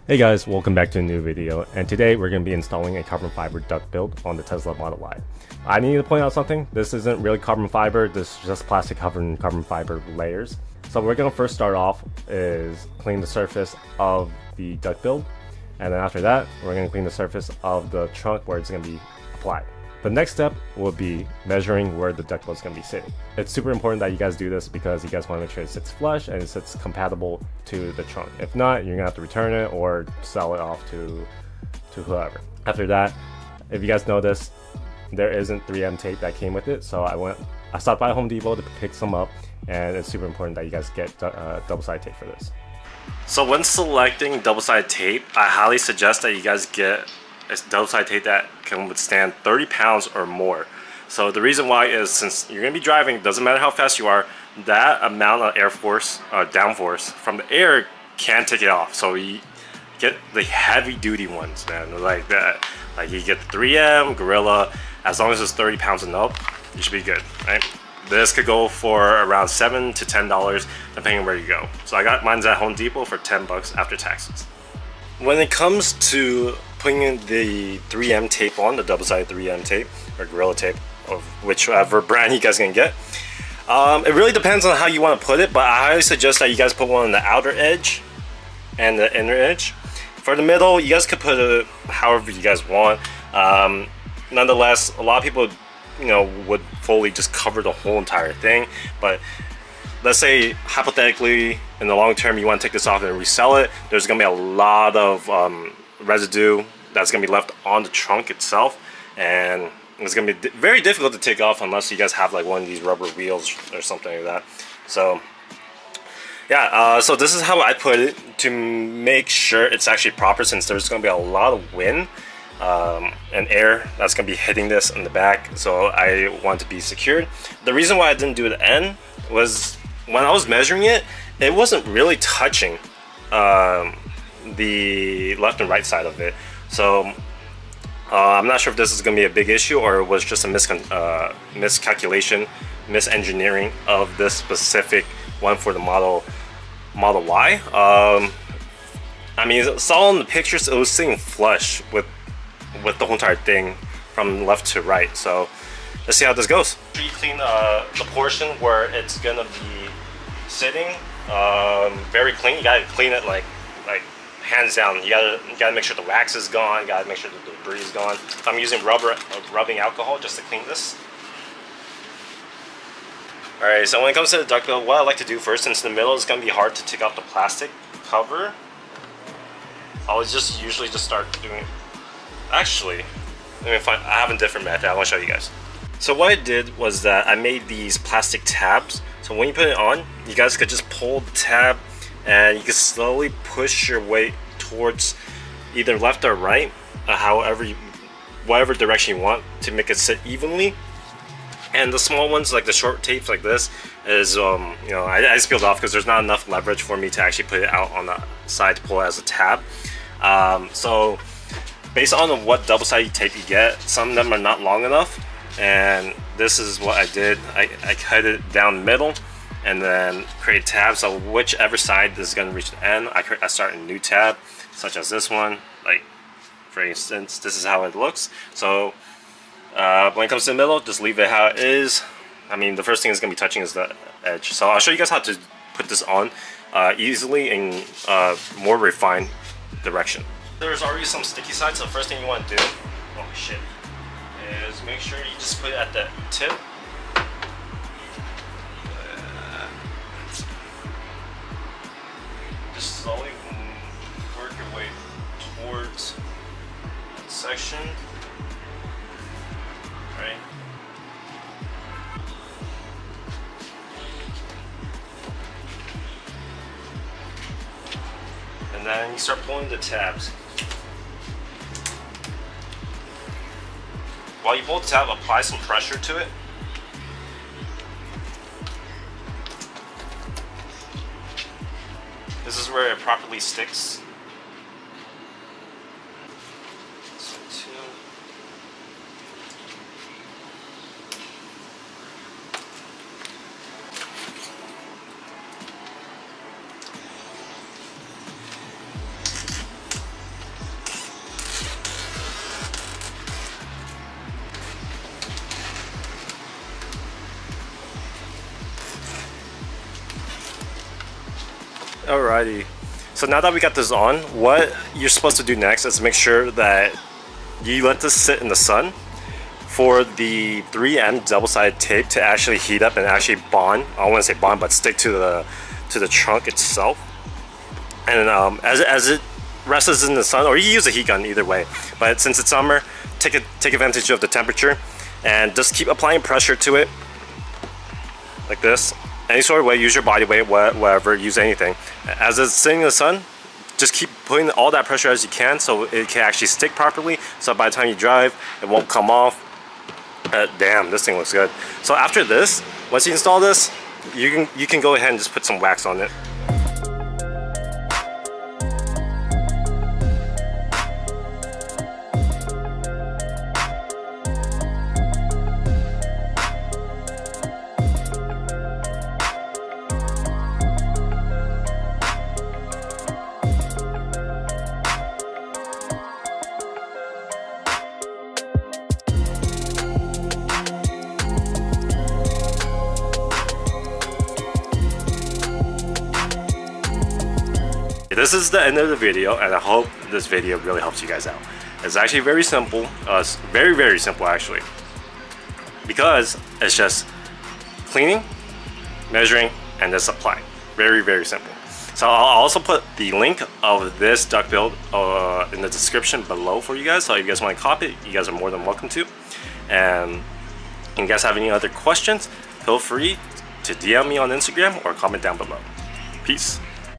Hey guys, welcome back to a new video, and today we're going to be installing a carbon fiber duct build on the Tesla Model Y. I need to point out something. This isn't really carbon fiber, this is just plastic covered in carbon fiber layers. So we're going to first start off is clean the surface of the duct build, and then after that we're going to clean the surface of the trunk where it's going to be applied. The next step will be measuring where the duct build is going to be sitting. It's super important that you guys do this because you guys want to make sure it sits flush and it sits compatible to the trunk. If not, you're going to have to return it or sell it off to whoever. After that, if you guys notice, there isn't 3M tape that came with it, so I stopped by Home Depot to pick some up, and it's super important that you guys get double-sided tape for this. So when selecting double-sided tape, I highly suggest that you guys get a double-sided tape that can withstand 30 pounds or more. So the reason why is since you're going to be driving, doesn't matter how fast you are, that amount of air force, downforce from the air can take it off. So you get the heavy duty ones, man, like that. Like you get the 3M, Gorilla, as long as it's 30 pounds and up, you should be good, right? This could go for around $7 to $10 depending on where you go. So I got mine's at Home Depot for 10 bucks after taxes. When it comes to putting the 3M tape on, the double-sided 3M tape or Gorilla tape, of whichever brand you guys can get, it really depends on how you want to put it, but I highly suggest that you guys put one on the outer edge and the inner edge. For the middle, you guys could put it however you guys want. Nonetheless, a lot of people, would fully just cover the whole entire thing, but let's say hypothetically in the long term you want to take this off and resell it, there's going to be a lot of residue that's going to be left on the trunk itself, and it's going to be very difficult to take off unless you guys have like one of these rubber wheels or something like that. So yeah, so this is how I put it to make sure it's actually proper, since there's going to be a lot of wind and air that's going to be hitting this in the back, so I want to be secured. The reason why I didn't do the end was when I was measuring it, it wasn't really touching the left and right side of it. So I'm not sure if this is going to be a big issue or it was just a miscalculation, misengineering of this specific one for the Model Y. I mean, I saw in the pictures it was sitting flush with the whole entire thing from left to right. So let's see how this goes. You clean the portion where it's gonna be sitting very clean. You gotta clean it like hands down. You gotta make sure the wax is gone. You gotta make sure the debris is gone. So I'm using rubbing alcohol just to clean this. All right. So when it comes to the duct build, what I like to do first, since the middle is gonna be hard to take off the plastic cover, I would usually just start doing it. Actually, let me find. I have a different method. I want to show you guys. So what I did was that I made these plastic tabs. So when you put it on, you guys could just pull the tab and you can slowly push your way towards either left or right, whatever direction you want to make it sit evenly. And the small ones, like the short tapes like this, is I just peeled off because there's not enough leverage for me to actually put it out on the side to pull it as a tab. So based on what double-sided tape you get, some of them are not long enough, and this is what I did. I cut it down the middle and then create tabs. So whichever side is going to reach the end, I start a new tab, such as this one. Like for instance, this is how it looks. So when it comes to the middle, just leave it how it is. I mean, the first thing it's going to be touching is the edge. So I'll show you guys how to put this on easily in more refined direction. There's already some sticky sides, so the first thing you want to do, oh shit, is make sure you just put it at the tip. Just slowly work your way towards that section. Right. And then you start pulling the tabs. While you pull the tab, apply some pressure to it. This is where it properly sticks. So two. Alrighty. So now that we got this on, what you're supposed to do next is make sure that you let this sit in the sun for the 3M double-sided tape to actually heat up and actually bond. I don't want to say bond, but stick to the trunk itself. And as it rests in the sun, or you use a heat gun either way. But since it's summer, take advantage of the temperature and just keep applying pressure to it like this. Any sort of way, use your body weight, whatever, use anything. As it's sitting in the sun, just keep putting all that pressure as you can so it can actually stick properly. So by the time you drive, it won't come off. Damn, this thing looks good. So after this, once you install this, you can go ahead and just put some wax on it. This is the end of the video, and I hope this video really helps you guys out. It's actually very simple, very simple actually, because it's just cleaning, measuring, and just applying. Very simple. So I'll also put the link of this duct build in the description below for you guys, so if you guys want to copy it, you guys are more than welcome to. And if you guys have any other questions, feel free to DM me on Instagram or comment down below. Peace.